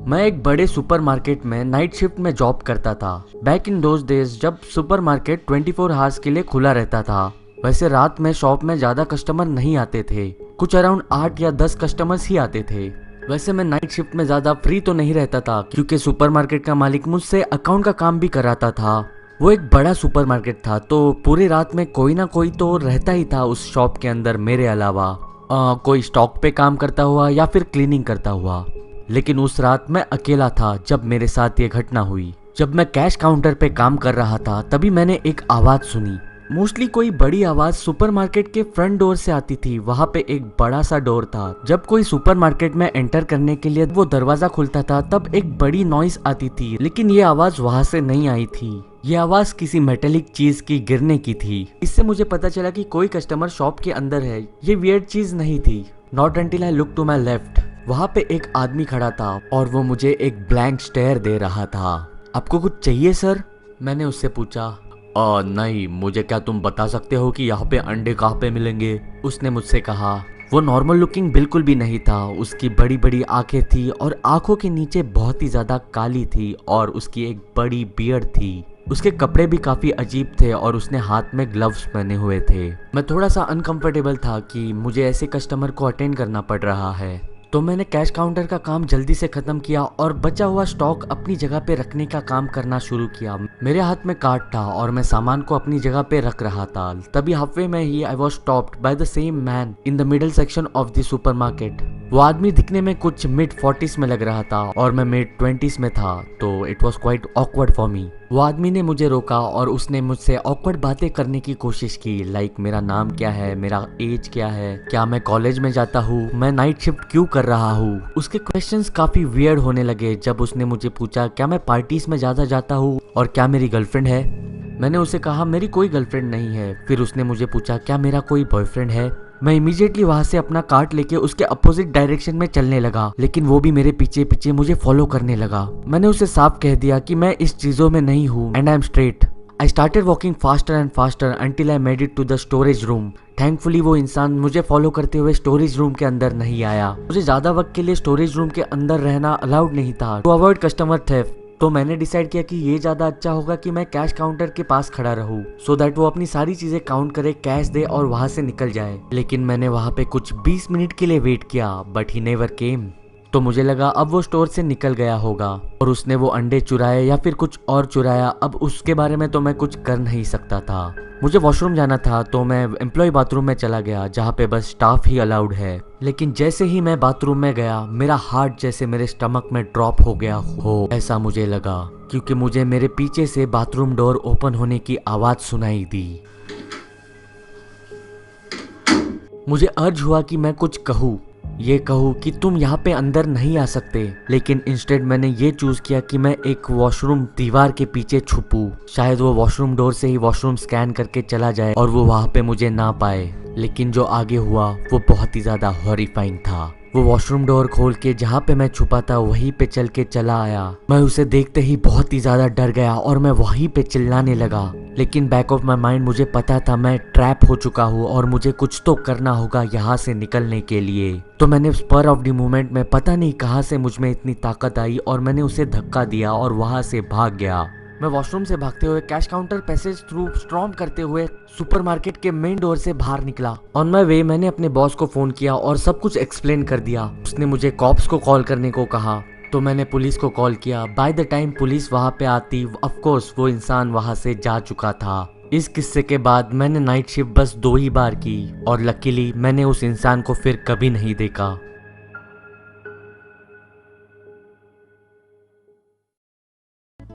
मैं एक बड़े सुपरमार्केट में नाइट शिफ्ट में जॉब करता था। बैक इन दोज डेज जब सुपरमार्केट 24 आवर्स के लिए खुला रहता था। वैसे रात में शॉप में ज्यादा कस्टमर नहीं आते थे, कुछ अराउंड 8 या 10 कस्टमर्स ही आते थे। वैसे मैं नाइट शिफ्ट में ज्यादा फ्री तो नहीं रहता था क्योंकि सुपरमार्केट का मालिक मुझसे अकाउंट का काम भी कराता था। वो एक बड़ा सुपरमार्केट था तो पूरी रात में कोई ना कोई तो रहता ही था उस शॉप के अंदर मेरे अलावा। कोई स्टॉक पे काम करता हुआ या फिर क्लीनिंग करता हुआ। लेकिन उस रात मैं अकेला था जब मेरे साथ ये घटना हुई। जब मैं कैश काउंटर पे काम कर रहा था तभी मैंने एक आवाज सुनी। मोस्टली कोई बड़ी आवाज सुपरमार्केट के फ्रंट डोर से आती थी। वहां पे एक बड़ा सा डोर था। जब कोई सुपरमार्केट में एंटर करने के लिए वो दरवाजा खुलता था तब एक बड़ी नॉइस आती थी, लेकिन ये आवाज वहां से नहीं आई थी। ये आवाज किसी मेटेलिक चीज की गिरने की थी। इससे मुझे पता चला कि कोई कस्टमर शॉप के अंदर है। ये वियर्ड चीज नहीं थी। Not until I look to my left. वहां पे एक आदमी खड़ा था और वो मुझे एक ब्लैंक स्टेयर दे रहा था। आपको कुछ चाहिए सर? मैंने उससे पूछा। नहीं, मुझे क्या तुम बता सकते हो कि यहाँ पे अंडे कहाँ पे मिलेंगे? उसने मुझसे कहा। वो नॉर्मल लुकिंग बिल्कुल भी नहीं था। उसकी बड़ी बड़ी आंखें थी और आंखों के नीचे बहुत ही ज्यादा काली थी और उसकी एक बड़ी बियर्ड थी। उसके कपड़े भी काफी अजीब थे और उसने हाथ में ग्लव्स पहने हुए थे। मैं थोड़ा सा अनकंफर्टेबल था कि मुझे ऐसे कस्टमर को अटेंड करना पड़ रहा है, तो मैंने कैश काउंटर का काम जल्दी से खत्म किया और बचा हुआ स्टॉक अपनी जगह पे रखने का काम करना शुरू किया। मेरे हाथ में कार्ड था और मैं सामान को अपनी जगह पे रख रहा था। तभी हाफवे में ही I was stopped by the same man in the middle section of the supermarket. वो आदमी दिखने में कुछ मिड 40s में लग रहा था और मैं मिड 20s में था, तो it was quite awkward for me. वो आदमी ने मुझे रोका और उसने मुझसे ऑकवर्ड बातें करने की कोशिश की, लाइक मेरा नाम क्या है, मेरा एज क्या है, क्या मैं कॉलेज में जाता हूँ, मैं नाइट शिफ्ट क्यों कर रहा हूँ। उसके क्वेश्चंस काफी वियर्ड होने लगे जब उसने मुझे पूछा क्या मैं पार्टीज में ज्यादा जाता हूँ और क्या मेरी गर्लफ्रेंड है। मैंने उसे कहा मेरी कोई गर्लफ्रेंड नहीं है। फिर उसने मुझे पूछा क्या मेरा कोई बॉयफ्रेंड है। मैं इमीडिएटली वहां से अपना कार्ट लेके उसके अपोजिट डायरेक्शन में चलने लगा, लेकिन वो भी मेरे पीछे पीछे मुझे फॉलो करने लगा। मैंने उसे साफ कह दिया कि मैं इस चीजों में नहीं हूँ and I am straight. I started walking faster and faster until I made it to the storage room. Thankfully वो इंसान मुझे फॉलो करते हुए स्टोरेज रूम के अंदर नहीं आया। मुझे ज्यादा वक्त के लिए स्टोरेज रूम के अंदर रहना अलाउड नहीं था टू अवॉइड कस्टमर थेफ्ट। तो मैंने डिसाइड किया कि ये ज्यादा अच्छा होगा कि मैं कैश काउंटर के पास खड़ा रहूं सो दैट वो अपनी सारी चीजें काउंट करे, कैश दे और वहां से निकल जाए। लेकिन मैंने वहां पे कुछ 20 मिनट के लिए वेट किया बट ही नेवर केम। तो मुझे लगा अब वो स्टोर से निकल गया होगा और उसने वो अंडे चुराए या फिर कुछ और चुराया। अब उसके बारे में तो मैं कुछ कर नहीं सकता था। मुझे वॉशरूम जाना था तो मैं एम्प्लॉय बाथरूम में चला गया जहाँ पे बस स्टाफ ही अलाउड है। लेकिन जैसे ही मैं बाथरूम में गया मेरा हार्ट जैसे मेरे स्टमक में ड्रॉप हो गया हो ऐसा मुझे लगा, क्योंकि मुझे मेरे पीछे से बाथरूम डोर ओपन होने की आवाज सुनाई दी। मुझे अर्ज हुआ कि मैं कुछ कहूँ, ये कहूँ कि तुम यहाँ पे अंदर नहीं आ सकते, लेकिन इंस्टेड मैंने ये चूज किया कि मैं एक वॉशरूम दीवार के पीछे छुपूं। शायद वो वॉशरूम डोर से ही वॉशरूम स्कैन करके चला जाए और वो वहाँ पे मुझे ना पाए। लेकिन जो आगे हुआ वो बहुत ही ज्यादा हॉरिफाइंग था। वो वॉशरूम डोर खोल के जहाँ पे मैं छुपा था वहीं पे चल के चला आया। मैं उसे देखते ही बहुत ही ज्यादा डर गया और मैं वहीं पे चिल्लाने लगा। लेकिन बैक ऑफ माई माइंड मुझे पता था मैं ट्रैप हो चुका हूँ और मुझे कुछ तो करना होगा यहाँ से निकलने के लिए। तो मैंने स्पर ऑफ द मोमेंट में पता नहीं कहाँ से मुझ में इतनी ताकत आई और मैंने उसे धक्का दिया और वहां से भाग गया। मैं वॉशरूम से भागते हुए cash counter passage through storm करते हुए सुपरमार्केट के मेन डोर से बाहर निकला। ऑन माई वे मैंने अपने बॉस को फोन किया और सब कुछ एक्सप्लेन कर दिया। उसने मुझे कॉप्स को कॉल करने को कहा तो मैंने पुलिस को कॉल किया। बाय द टाइम पुलिस वहां पे आती ऑफ कोर्स वो इंसान वहां से जा चुका था। इस किस्से के बाद मैंने नाइट शिफ्ट बस 2 ही बार की और लकीली मैंने उस इंसान को फिर कभी नहीं देखा।